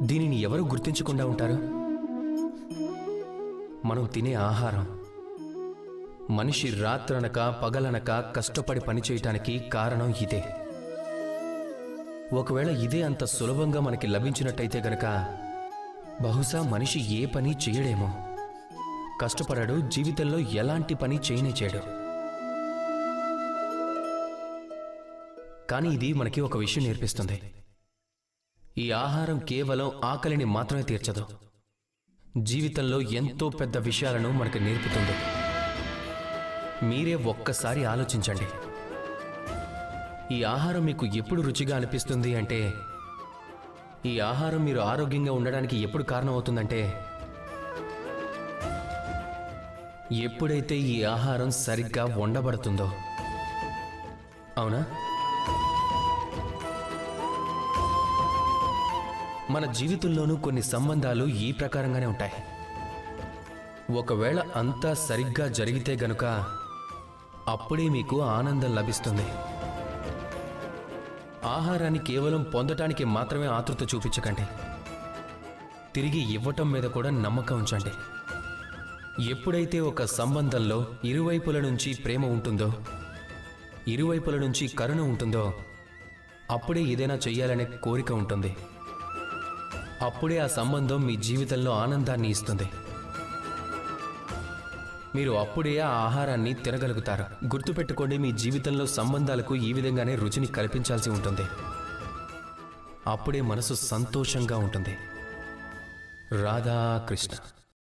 దీనిని ఎవరు గుర్తించకుండా ఉంటారు? మనం తినే ఆహారం. మనిషి రాత్రనక పగలనక కష్టపడి పనిచేయటానికి కారణం ఇదే. ఒకవేళ ఇదే అంత సులభంగా మనకి లభించినట్టయితే గనక బహుశా మనిషి ఏ పని చేయడేమో. కష్టపడాడు, జీవితంలో ఎలాంటి పని చేయడు. కానీ ఇది మనకి ఒక విషయం నేర్పిస్తుంది. ఈ ఆహారం కేవలం ఆకలిని మాత్రమే తీర్చదు, జీవితంలో ఎంతో పెద్ద విషయాలను మనకు నేర్పుతుంది. మీరే ఒక్కసారి ఆలోచించండి. ఈ ఆహారం మీకు ఎప్పుడు రుచిగా అనిపిస్తుంది అంటే, ఈ ఆహారం మీరు ఆరోగ్యంగా ఉండడానికి ఎప్పుడు కారణం అవుతుందంటే, ఎప్పుడైతే ఈ ఆహారం సరిగ్గా వండబడుతుందో. అవునా? మన జీవితంలోనూ కొన్ని సంబంధాలు ఈ ప్రకారంగానే ఉంటాయి. ఒకవేళ అంతా సరిగ్గా జరిగితే గనుక అప్పుడే మీకు ఆనందం లభిస్తుంది. ఆహారాన్ని కేవలం పొందటానికి మాత్రమే ఆతృత చూపించకండి, తిరిగి ఇవ్వటం మీద కూడా నమ్మకం ఉంచండి. ఎప్పుడైతే ఒక సంబంధంలో ఇరువైపుల నుంచి ప్రేమ ఉంటుందో, ఇరువైపుల నుంచి కరుణ ఉంటుందో, అప్పుడే ఏదైనా చెయ్యాలనే కోరిక ఉంటుంది. అప్పుడే ఆ సంబంధం మీ జీవితంలో ఆనందాన్ని ఇస్తుంది. మీరు అప్పుడే ఆ ఆహారాన్ని తినగలుగుతారు. గుర్తుపెట్టుకోండి, మీ జీవితంలో సంబంధాలకు ఈ విధంగానే రుచిని కల్పించాల్సి ఉంటుంది. అప్పుడే మనసు సంతోషంగా ఉంటుంది. రాధాకృష్ణ.